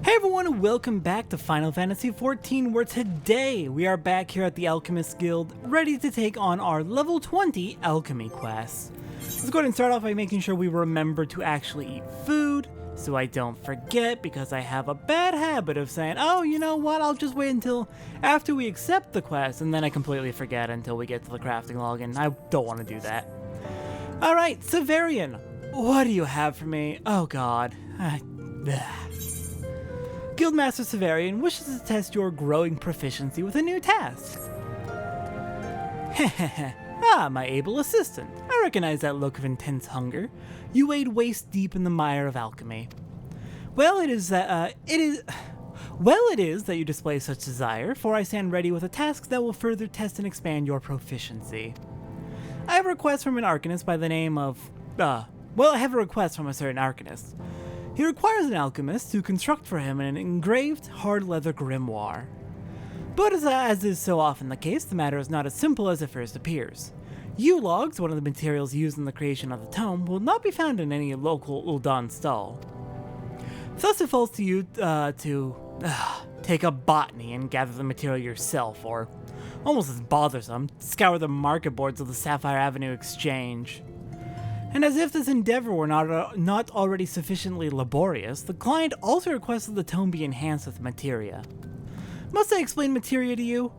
Hey everyone, welcome back to Final Fantasy XIV, where today we are back here at the Alchemist Guild, ready to take on our level 20 alchemy quest. Let's go ahead and start off by making sure we remember to actually eat food, so I don't forget, because I have a bad habit of saying, oh, you know what, I'll just wait until after we accept the quest, and then I completely forget until we get to the crafting log, and I don't want to do that. Alright, Severian, what do you have for me? Oh god. Guildmaster Severian wishes to test your growing proficiency with a new task. Ah, my able assistant. I recognize that look of intense hunger. You wade waist deep in the mire of alchemy. Well, it is that you display such desire, for I stand ready with a task that will further test and expand your proficiency. I have a request from an Arcanist by the name of, I have a request from a certain Arcanist. He requires an alchemist to construct for him an engraved, hard leather grimoire. But as is so often the case, the matter is not as simple as it first appears. U-logs, one of the materials used in the creation of the tome, will not be found in any local Ul'dan stall. Thus it falls to you to take up botany and gather the material yourself, or, almost as bothersome, scour the market boards of the Sapphire Avenue Exchange. And as if this endeavor were not already sufficiently laborious, the client also requested the tome be enhanced with materia. Must I explain materia to you?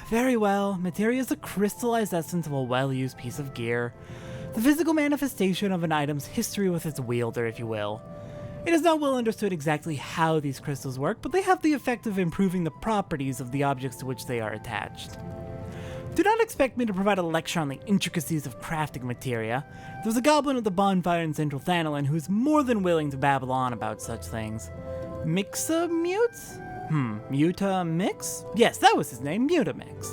Very well, materia is the crystallized essence of a well-used piece of gear, the physical manifestation of an item's history with its wielder, if you will. It is not well understood exactly how these crystals work, but they have the effect of improving the properties of the objects to which they are attached. Do not expect me to provide a lecture on the intricacies of crafting materia. There's a goblin at the bonfire in Central Thanalin who is more than willing to babble on about such things. Mixamute? Mutamix? Yes, that was his name, Mutamix.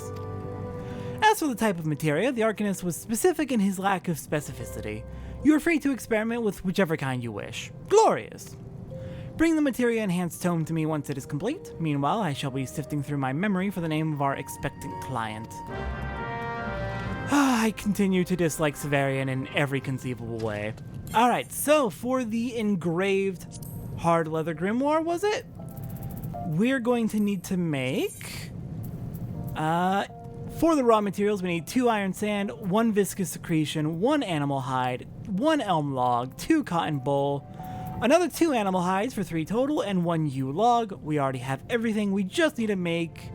As for the type of materia, the Arcanist was specific in his lack of specificity. You are free to experiment with whichever kind you wish. Glorious! Bring the materia-enhanced tome to me once it is complete. Meanwhile, I shall be sifting through my memory for the name of our expectant client. I continue to dislike Severian in every conceivable way. Alright, so for the engraved hard leather grimoire, was it? We're going to need to make... for the raw materials, we need 2 iron sand, 1 viscous secretion, 1 animal hide, 1 elm log, 2 cotton boll, another 2 animal hides for 3 total, and 1 yew log. We already have everything. We just need to make,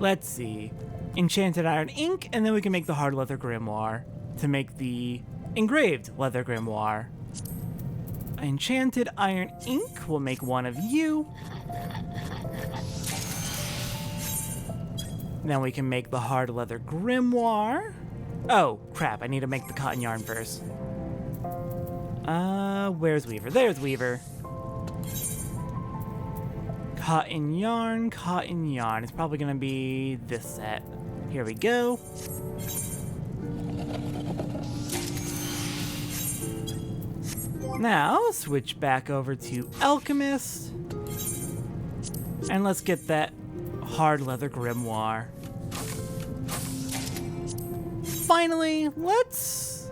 let's see, enchanted iron ink, and then we can make the hard leather grimoire to make the engraved leather grimoire. Enchanted iron ink will make 1 of you. Then we can make the hard leather grimoire. Oh, crap, I need to make the cotton yarn first. Where's Weaver? There's Weaver. Cotton yarn, cotton yarn. It's probably gonna be this set. Here we go. Now, switch back over to Alchemist. And let's get that hard leather grimoire. Finally, let's...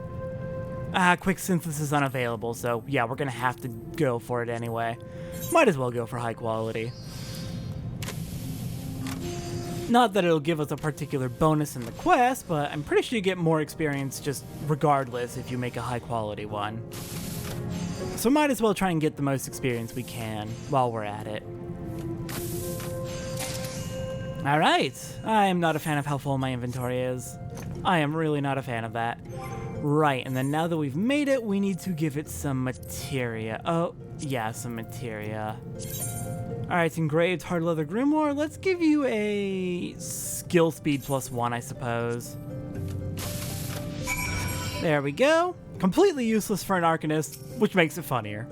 quick synthesis unavailable, so yeah, we're gonna have to go for it anyway. Might as well go for high quality. Not that it'll give us a particular bonus in the quest, but I'm pretty sure you get more experience just regardless if you make a high quality one. So might as well try and get the most experience we can while we're at it. Alright, I am not a fan of how full my inventory is. I am really not a fan of that. Right, and then now that we've made it, we need to give it some materia. Oh, yeah, some materia. Alright, engraved hard leather grimoire. Let's give you a skill speed +1, I suppose. There we go. Completely useless for an Arcanist, which makes it funnier.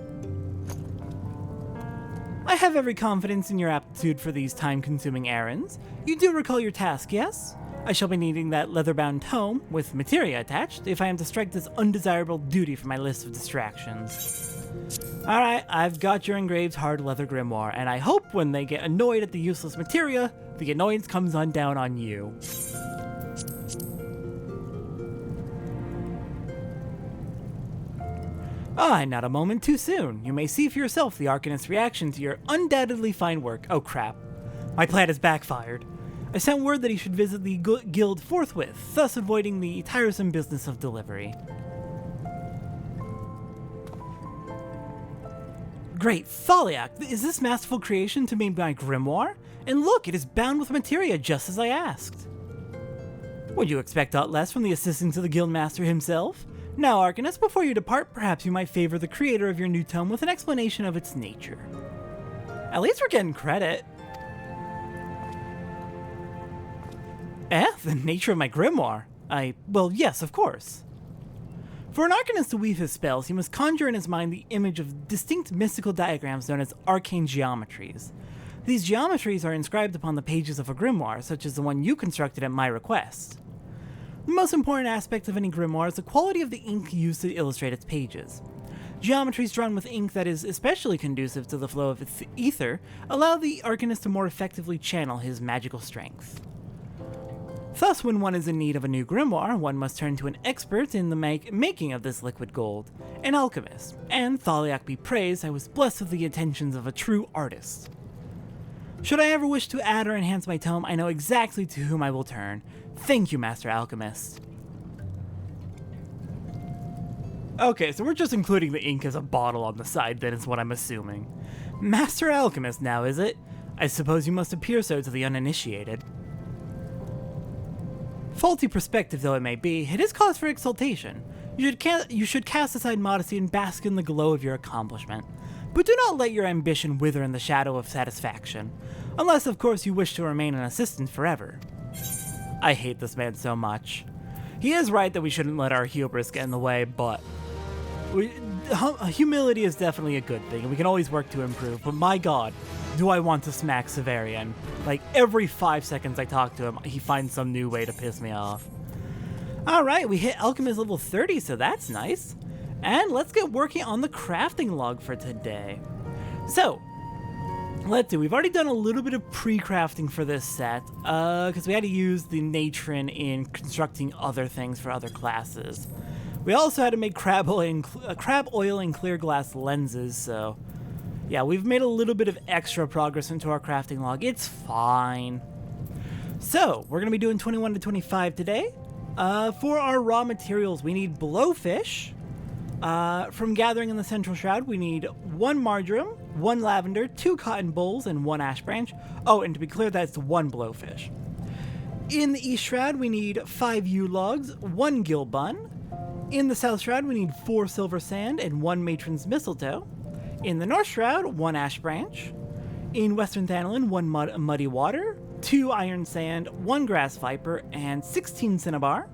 I have every confidence in your aptitude for these time-consuming errands. You do recall your task, yes? I shall be needing that leather-bound tome, with materia attached, if I am to strike this undesirable duty from my list of distractions. Alright, I've got your engraved hard leather grimoire, and I hope when they get annoyed at the useless materia, the annoyance comes on down on you. Ah, not a moment too soon. You may see for yourself the Arcanist's reaction to your undoubtedly fine work. Oh crap. My plan has backfired. I sent word that he should visit the guild forthwith, thus avoiding the tiresome business of delivery. Great, Thaliak! Is this masterful creation to be my grimoire? And look, it is bound with materia just as I asked. Would you expect aught less from the assistant of the guildmaster himself? Now, Arcanist, before you depart, perhaps you might favor the creator of your new tome with an explanation of its nature. At least we're getting credit. The nature of my grimoire? Well, yes, of course. For an Arcanist to weave his spells, he must conjure in his mind the image of distinct mystical diagrams known as arcane geometries. These geometries are inscribed upon the pages of a grimoire, such as the one you constructed at my request. The most important aspect of any grimoire is the quality of the ink used to illustrate its pages. Geometries drawn with ink that is especially conducive to the flow of its ether allow the Arcanist to more effectively channel his magical strength. Thus, when one is in need of a new grimoire, one must turn to an expert in the making of this liquid gold, an alchemist, and Thaliak be praised, I was blessed with the attentions of a true artist. Should I ever wish to add or enhance my tome, I know exactly to whom I will turn. Thank you, Master Alchemist. Okay, so we're just including the ink as a bottle on the side, then is what I'm assuming. Master Alchemist now, is it? I suppose you must appear so to the uninitiated. Faulty perspective though it may be, it is cause for exultation. You should cast aside modesty and bask in the glow of your accomplishment. But do not let your ambition wither in the shadow of satisfaction. Unless, of course, you wish to remain an assistant forever. I hate this man so much. He is right that we shouldn't let our hubris get in the way, but humility is definitely a good thing, and we can always work to improve, but my god, do I want to smack Severian. Like, every 5 seconds I talk to him, he finds some new way to piss me off. Alright, we hit Alchemist level 30, so that's nice. And let's get working on the crafting log for today. So, let's see, we've already done a little bit of pre-crafting for this set, because we had to use the natron in constructing other things for other classes. We also had to make crab oil and clear glass lenses, so yeah, we've made a little bit of extra progress into our crafting log. It's fine. So, we're going to be doing 21 to 25 today. For our raw materials, we need blowfish. From gathering in the central shroud, we need 1 marjoram, 1 lavender, 2 cotton bolls, and 1 ash branch. Oh, and to be clear, that's 1 blowfish. In the east shroud, we need 5 yew logs, 1 gill bun. In the south shroud, we need 4 silver sand and 1 matron's mistletoe. In the north shroud, 1 ash branch. In western Thanalin, 1 muddy water, 2 iron sand, 1 grass viper, and 16 cinnabar.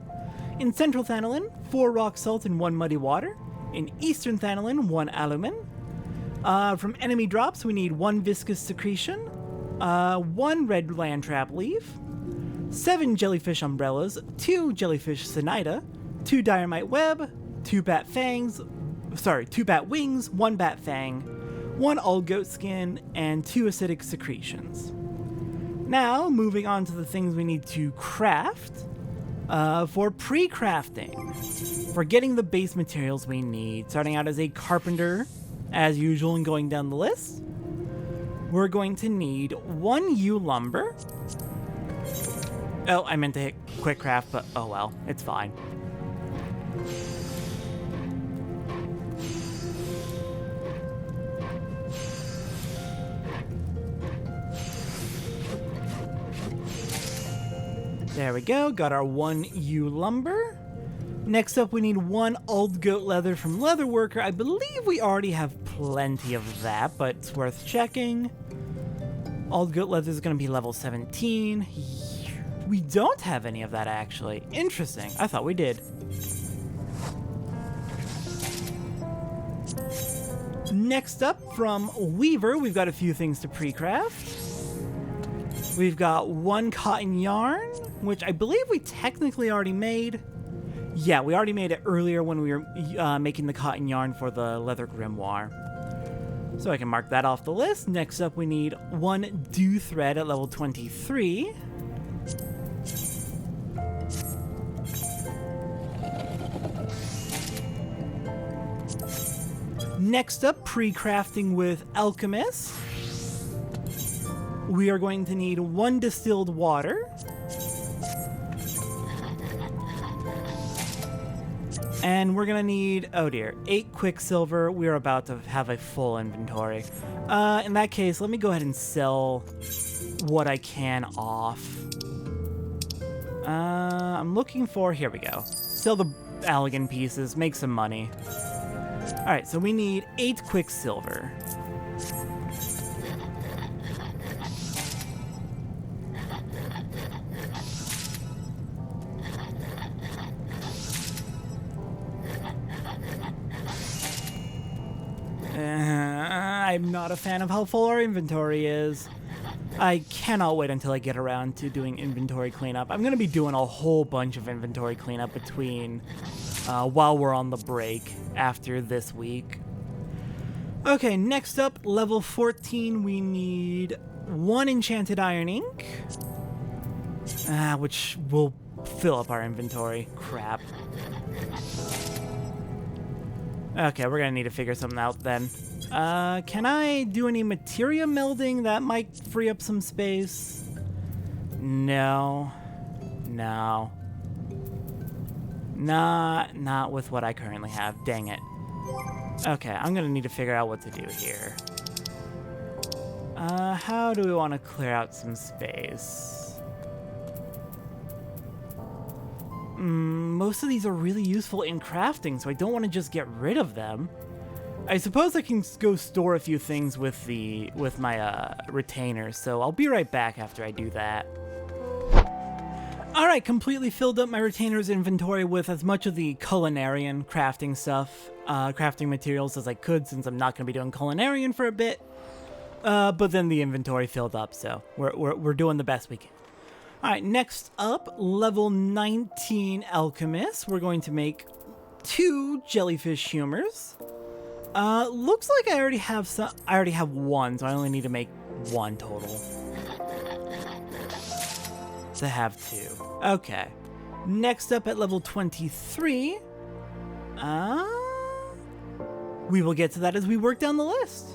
In central Thanalin, 4 rock salt and 1 muddy water. In eastern Thanalin, 1 alumin. From enemy drops, we need 1 viscous secretion, 1 red land trap leaf, 7 jellyfish umbrellas, 2 jellyfish sinida, 2 dynamite web, 2 bat wings, 1 bat fang, 1 old goat skin, and 2 acidic secretions. Now, moving on to the things we need to craft. For pre-crafting, for getting the base materials we need, starting out as a carpenter, as usual, and going down the list, we're going to need 1 yew lumber. Oh, I meant to hit quick craft, but oh well, it's fine. There we go, got our 1 yew lumber. Next up, we need 1 old goat leather from Leatherworker. I believe we already have plenty of that, but it's worth checking. Old goat leather is going to be level 17. We don't have any of that, actually. Interesting. I thought we did. Next up, from Weaver, we've got a few things to pre-craft. We've got 1 cotton yarn, which I believe we technically already made. Yeah, we already made it earlier when we were making the cotton yarn for the leather grimoire. So I can mark that off the list. Next up, we need 1 dew thread at level 23. next up, pre-crafting with Alchemist. We are going to need 1 distilled water. And we're gonna need, oh dear, 8 quicksilver. We're about to have a full inventory. In that case, let me go ahead and sell what I can off. I'm looking for, here we go. Sell the Allegan pieces, make some money. All right, so we need 8 quicksilver. I'm not a fan of how full our inventory is. I cannot wait until I get around to doing inventory cleanup. I'm going to be doing a whole bunch of inventory cleanup between while we're on the break after this week. Okay, next up, level 14, we need 1 enchanted iron ink, which will fill up our inventory. Crap. Okay, we're gonna need to figure something out then. Can I do any materia melding? That might free up some space. No. Not with what I currently have. Dang it. Okay, I'm gonna need to figure out what to do here. How do we want to clear out some space? Most of these are really useful in crafting, so I don't want to just get rid of them. I suppose I can go store a few things with my retainers, so I'll be right back after I do that. Alright, completely filled up my retainers inventory with as much of the culinarian crafting stuff, crafting materials as I could, since I'm not going to be doing culinarian for a bit. But then the inventory filled up, so we're doing the best we can. Alright, next up, level 19 Alchemist. We're going to make 2 jellyfish humors. Looks like I already have some. I already have 1, so I only need to make 1 total. To have 2. Okay. Next up at level 23. We will get to that as we work down the list.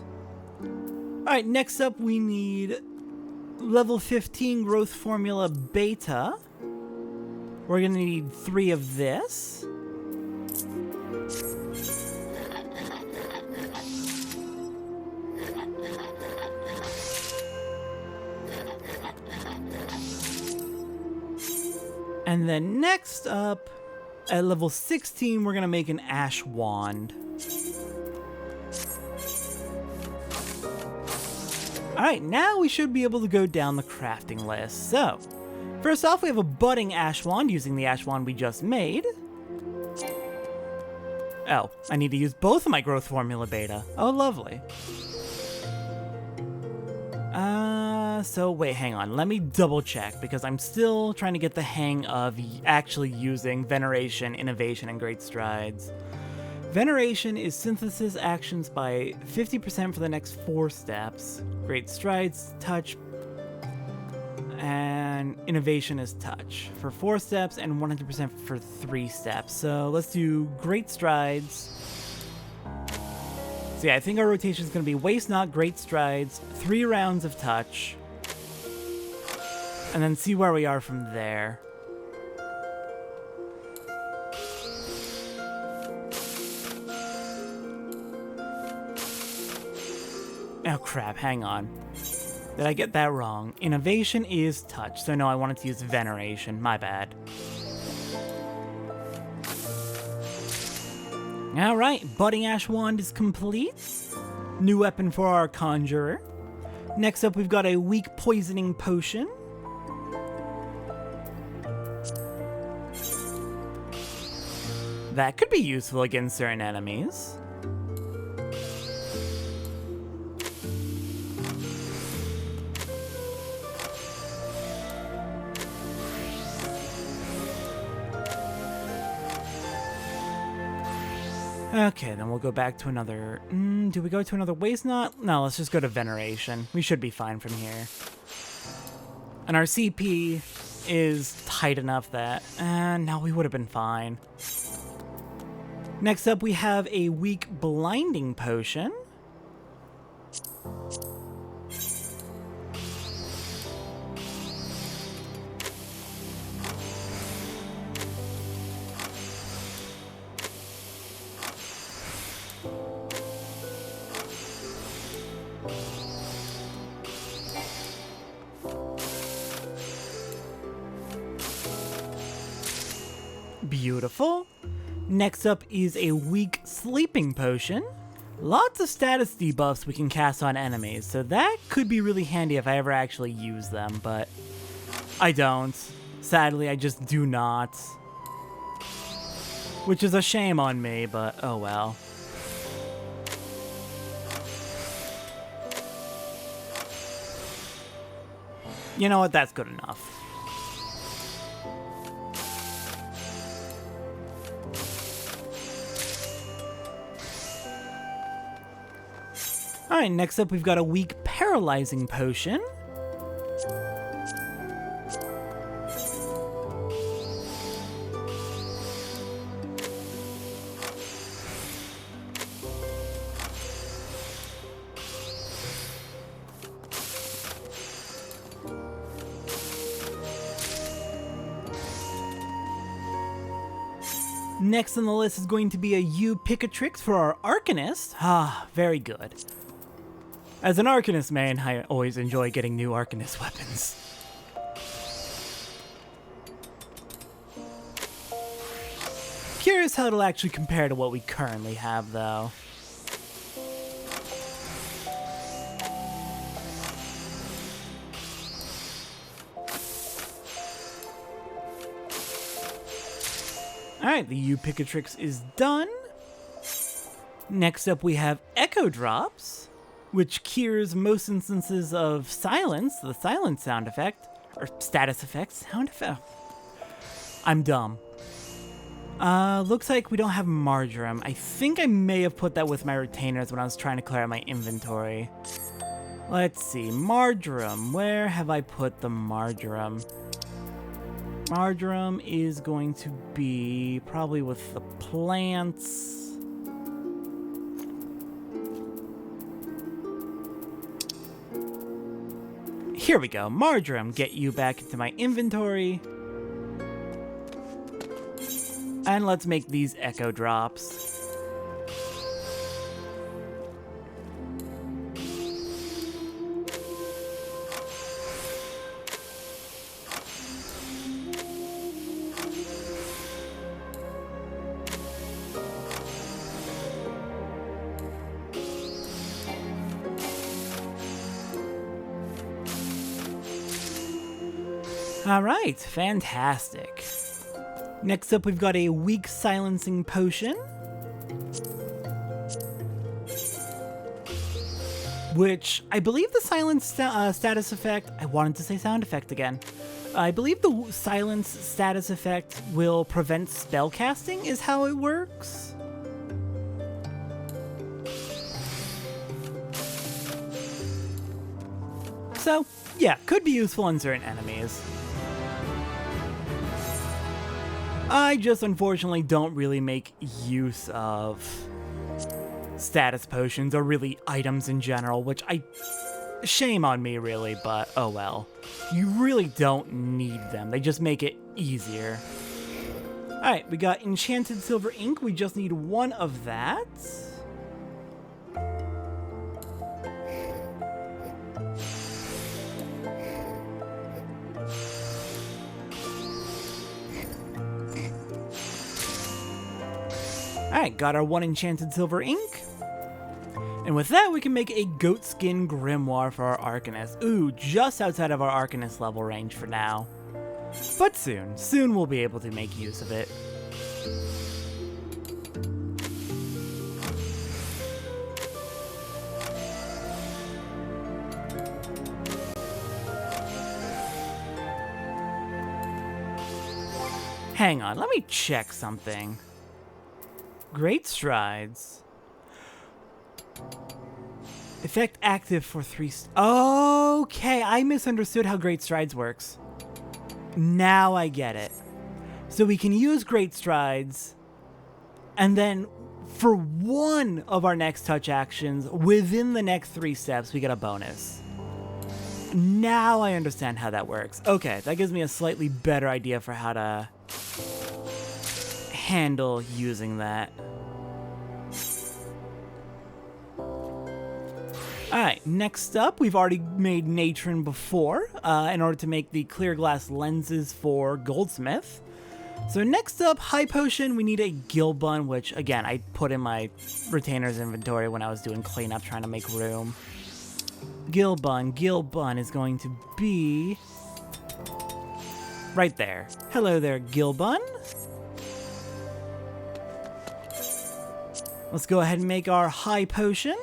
Alright, next up we need level 15 growth formula beta. We're gonna need 3 of this. And then next up, at level 16, we're gonna make an ash wand. Alright, now we should be able to go down the crafting list. So, first off, we have a budding ash wand using the ash wand we just made. Oh, I need to use both of my growth formula beta. Oh, lovely. So wait, hang on. Let me double check, because I'm still trying to get the hang of actually using Veneration, Innovation, and Great Strides. Veneration is synthesis actions by 50% for the next 4 steps. Great Strides, touch, and Innovation is touch for 4 steps and 100% for 3 steps. So let's do Great Strides. So yeah, I think our rotation is going to be Waste Not, Great Strides, 3 rounds of touch, and then see where we are from there. Oh crap, hang on. Did I get that wrong? Innovation is touch, so no, I wanted to use Veneration. My bad. Alright, Budding Ash Wand is complete. New weapon for our Conjurer. Next up, we've got a Weak Poisoning Potion. That could be useful against certain enemies. Okay, then we'll go back to another... do we go to another Waste Not? No, let's just go to Veneration. We should be fine from here. And our CP is tight enough that... no, we would have been fine. Next up, we have a weak blinding potion. Beautiful. Next up is a weak sleeping potion. Lots of status debuffs we can cast on enemies, so that could be really handy if I ever actually use them, but I don't. Sadly, I just do not. Which is a shame on me, but oh well. You know what? That's good enough. Alright, next up we've got a weak paralyzing potion. Next on the list is going to be a U-Picatrix for our Arcanist. Ah, very good. As an Arcanist main, I always enjoy getting new Arcanist weapons. Curious how it'll actually compare to what we currently have, though. Alright, the U-Picatrix is done. Next up we have Echo Drops, which cures most instances of silence, the silence sound effect, or status effect, sound effect. I'm dumb. Looks like we don't have Marjoram. I think I may have put that with my retainers when I was trying to clear out my inventory. Let's see, Marjoram, where have I put the Marjoram? Marjoram is going to be probably with the plants. Here we go. Marjoram, get you back into my inventory. And let's make these Echo Drops. Alright, fantastic. Next up, we've got a weak silencing potion, which I believe the silence status effect, I wanted to say sound effect again. I believe the silence status effect will prevent spell casting is how it works. So, yeah, could be useful on certain enemies. I just unfortunately don't really make use of status potions or really items in general, which shame on me really, but oh well. You really don't need them, they just make it easier. Alright, we got Enchanted Silver Ink, we just need one of that. Alright, got our one Enchanted Silver Ink. And with that, we can make a Goatskin Grimoire for our Arcanist. Ooh, just outside of our Arcanist level range for now. But soon we'll be able to make use of it. Hang on, let me check something. Great Strides. Effect active for 3 Okay, I misunderstood how Great Strides works. Now I get it. So we can use Great Strides, and then for one of our next touch actions within the next 3 steps, we get a bonus. Now I understand how that works. Okay, that gives me a slightly better idea for how to handle using that. Alright, next up, we've already made Natron before, in order to make the clear glass lenses for Goldsmith. So next up, High Potion, we need a Gill Bun, which, again, I put in my retainer's inventory when I was doing cleanup, trying to make room. Gill Bun is going to be right there. Hello there, Gill Bun. Let's go ahead and make our High Potion.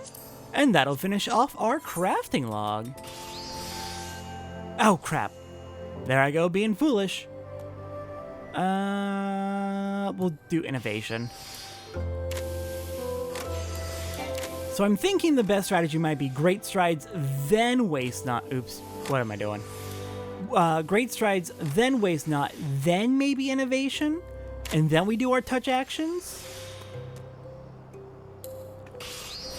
And that'll finish off our crafting log. Oh, crap. There I go, being foolish. We'll do innovation. So I'm thinking the best strategy might be Great Strides, then Waste Not. Oops, what am I doing? Great Strides, then Waste Not, then maybe innovation, and then we do our touch actions.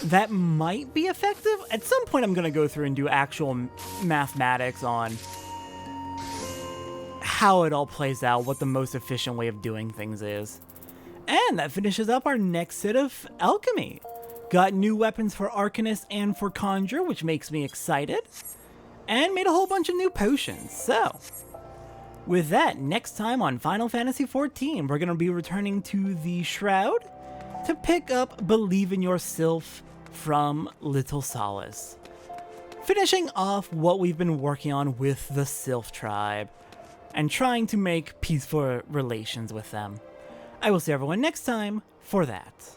That might be effective. At some point, I'm going to go through and do actual mathematics on how it all plays out, what the most efficient way of doing things is. And that finishes up our next set of alchemy. Got new weapons for Arcanist and for Conjure, which makes me excited. And made a whole bunch of new potions. So, with that, next time on Final Fantasy XIV, we're going to be returning to the Shroud to pick up Believe in Yourself from Little Solace. Finishing off what we've been working on with the Sylph Tribe, and trying to make peaceful relations with them. I will see everyone next time for that.